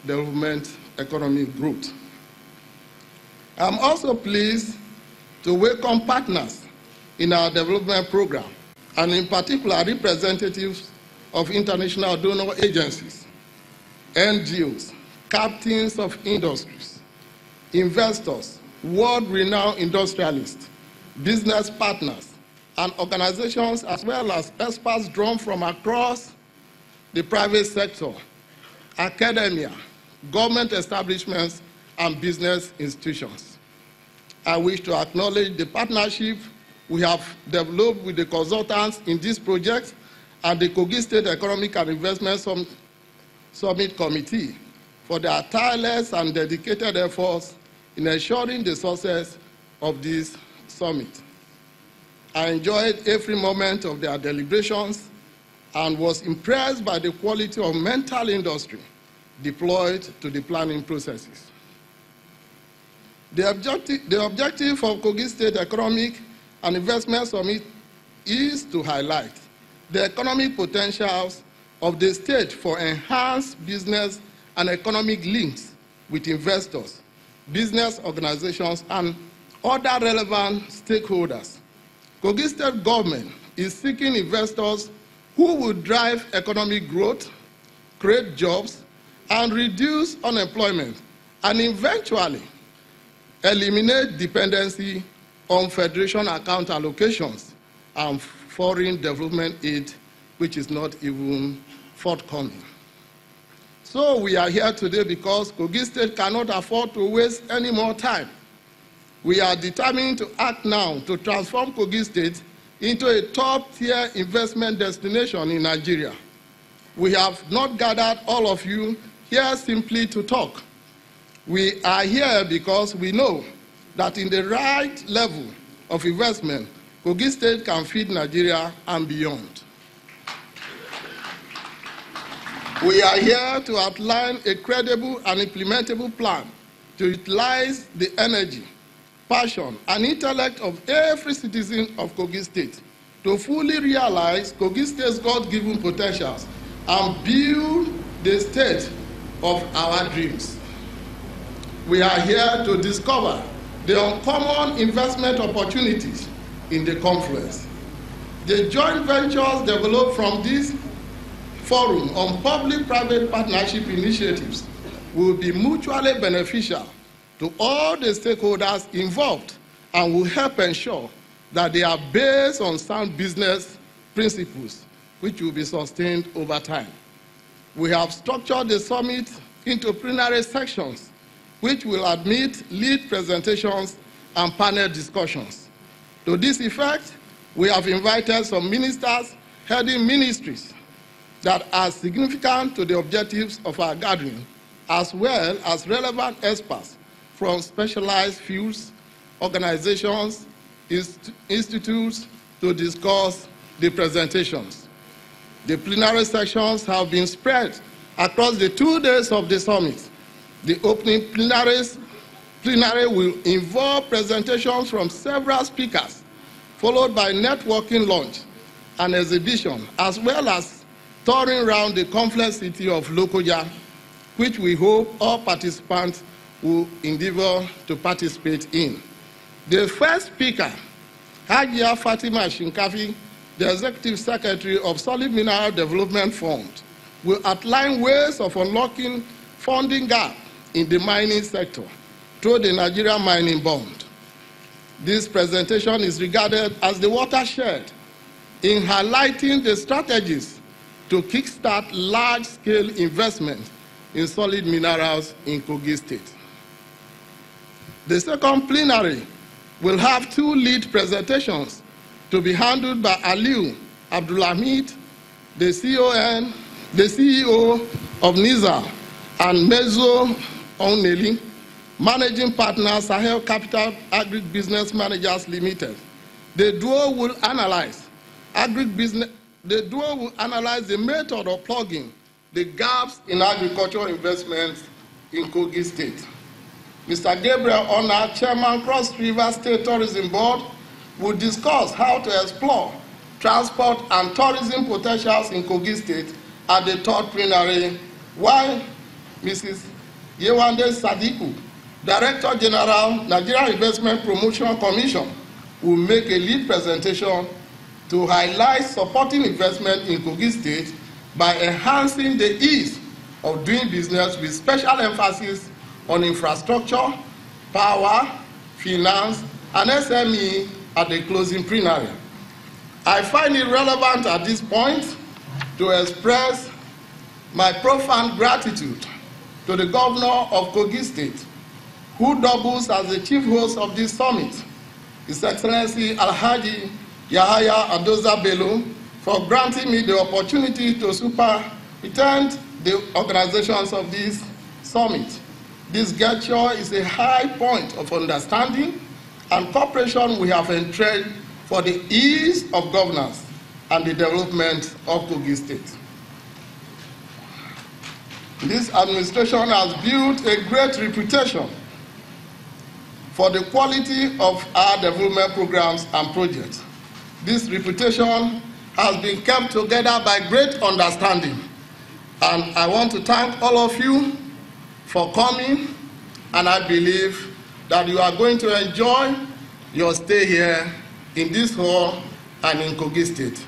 development economic growth. I'm also pleased to welcome partners in our development program, and in particular representatives of international donor agencies, NGOs, captains of industries, investors, world-renowned industrialists, business partners, and organizations, as well as experts drawn from across the private sector, academia, government establishments, and business institutions. I wish to acknowledge the partnership we have developed with the consultants in this project and the Kogi State Economic and Investment Summit Committee for their tireless and dedicated efforts in ensuring the success of this summit. I enjoyed every moment of their deliberations and was impressed by the quality of mental industry deployed to the planning processes. The objective of Kogi State Economic and Investment Summit is to highlight the economic potentials of the state for enhanced business and economic links with investors, business organizations, and other relevant stakeholders. Kogi State government is seeking investors who will drive economic growth, create jobs, and reduce unemployment, and eventually eliminate dependency on Federation account allocations and foreign development aid, which is not even forthcoming. So we are here today because Kogi State cannot afford to waste any more time. We are determined to act now to transform Kogi State into a top-tier investment destination in Nigeria. We have not gathered all of you here simply to talk. We are here because we know that in the right level of investment, Kogi State can feed Nigeria and beyond. We are here to outline a credible and implementable plan to utilize the energy, passion, and intellect of every citizen of Kogi State to fully realize Kogi State's God-given potentials and build the state of our dreams. We are here to discover the uncommon investment opportunities in the confluence. The joint ventures developed from this forum on public-private partnership initiatives will be mutually beneficial to all the stakeholders involved and will help ensure that they are based on sound business principles, which will be sustained over time. We have structured the summit into plenary sections, which will admit lead presentations and panel discussions. To this effect, we have invited some ministers heading ministries that are significant to the objectives of our gathering, as well as relevant experts from specialized fields, organizations, institutes to discuss the presentations. The plenary sections have been spread across the 2 days of the summit. The opening plenary will involve presentations from several speakers, followed by networking lunch and exhibition, as well as touring around the complex city of Lokoja, which we hope all participants will endeavor to participate in. The first speaker, Hajia Fatima Shinkafi, the Executive Secretary of Solid Mineral Development Fund, will outline ways of unlocking funding gap in the mining sector through the Nigeria Mining Bond. This presentation is regarded as the watershed in highlighting the strategies to kickstart large-scale investment in solid minerals in Kogi State. The second plenary will have 2 lead presentations to be handled by Aliu Abdulhamid, the CEO of NISA, and Mezo Oneli, Managing Partner, Sahel Capital Agribusiness Managers Limited. The duo will analyze the method of plugging the gaps in agricultural investments in Kogi State. Mr. Gabriel Ona, Chairman, Cross River State Tourism Board, will discuss how to explore transport and tourism potentials in Kogi State at the third plenary, while Mrs. Yewande Sadiku, Director General, Nigeria Investment Promotion Commission, will make a lead presentation to highlight supporting investment in Kogi State by enhancing the ease of doing business with special emphasis on infrastructure, power, finance, and SME at the closing plenary. I find it relevant at this point to express my profound gratitude to the Governor of Kogi State, who doubles as the chief host of this summit, His Excellency Alhaji Yahaya Adoza Bello, for granting me the opportunity to superintend the organizations of this summit. This gesture is a high point of understanding and cooperation we have entrenched for the ease of governance and the development of Kogi State. This administration has built a great reputation for the quality of our development programs and projects. This reputation has been kept together by great understanding, and I want to thank all of you for coming, and I believe that you are going to enjoy your stay here in this hall and in Kogi State.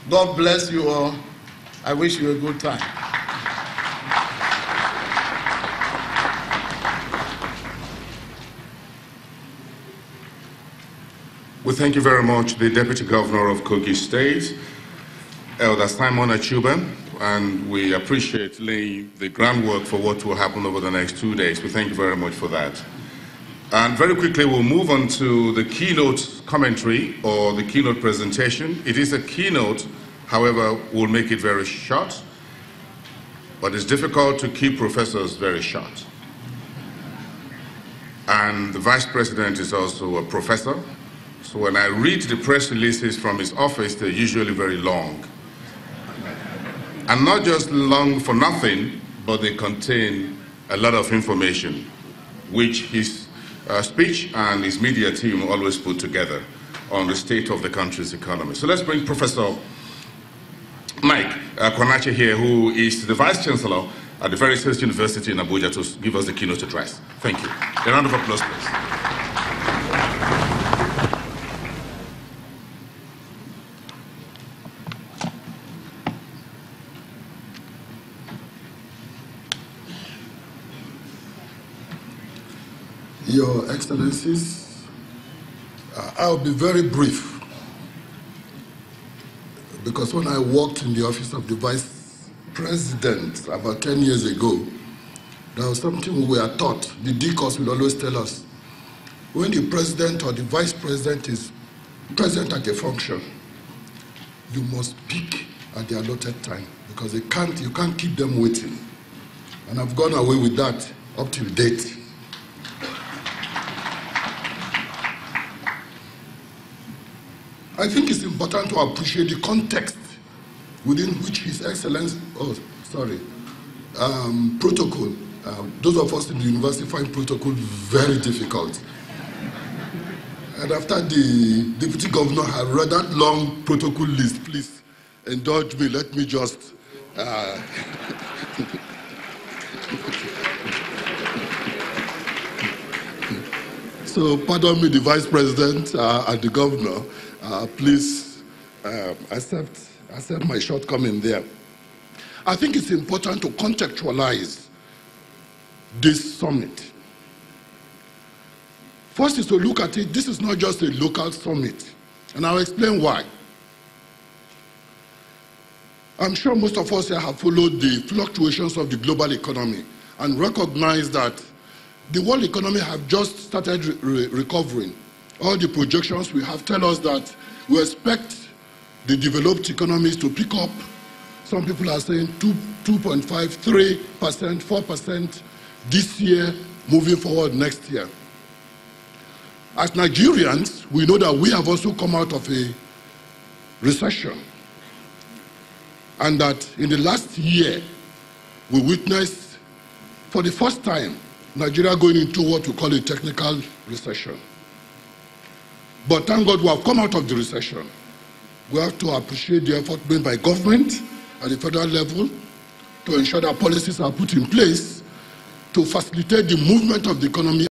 God bless you all. I wish you a good time. We thank you very much, the Deputy Governor of Kogi State, Elder Simon Achuba, and we appreciate laying the groundwork for what will happen over the next 2 days. We thank you very much for that. And very quickly, we'll move on to the keynote commentary or the keynote presentation. It is a keynote, however, we'll make it very short, but it's difficult to keep professors very short. And the Vice President is also a professor. So when I read the press releases from his office, they're usually very long. And not just long for nothing, but they contain a lot of information, which his speech and his media team always put together on the state of the country's economy. So let's bring Professor Mike Kwanache here, who is the Vice Chancellor at the Very State University in Abuja, to give us the keynote address. Thank you. A round of applause, please. Your Excellencies, I'll be very brief, because when I worked in the office of the Vice President about 10 years ago, there was something we were taught. The DCOS will always tell us, when the President or the Vice President is present at a function, you must speak at the allotted time, because you can't keep them waiting. And I've gone away with that up till date. I think it's important to appreciate the context within which His Excellency, protocol. Those of us in the university find protocol very difficult. And after the Deputy Governor had read that long protocol list, please indulge me, let me just... So pardon me, the Vice President and the Governor. Please accept my shortcoming there. I think it's important to contextualize this summit. First is to look at it, this is not just a local summit, and I'll explain why. I'm sure most of us here have followed the fluctuations of the global economy and recognize that the world economy have just started recovering. All the projections we have tell us that we expect the developed economies to pick up. Some people are saying 2.5%, 3%, 4% this year, moving forward next year. As Nigerians, we know that we have also come out of a recession, and that in the last year, we witnessed, for the first time, Nigeria going into what we call a technical recession. But thank God we have come out of the recession. We have to appreciate the effort made by government at the federal level to ensure that policies are put in place to facilitate the movement of the economy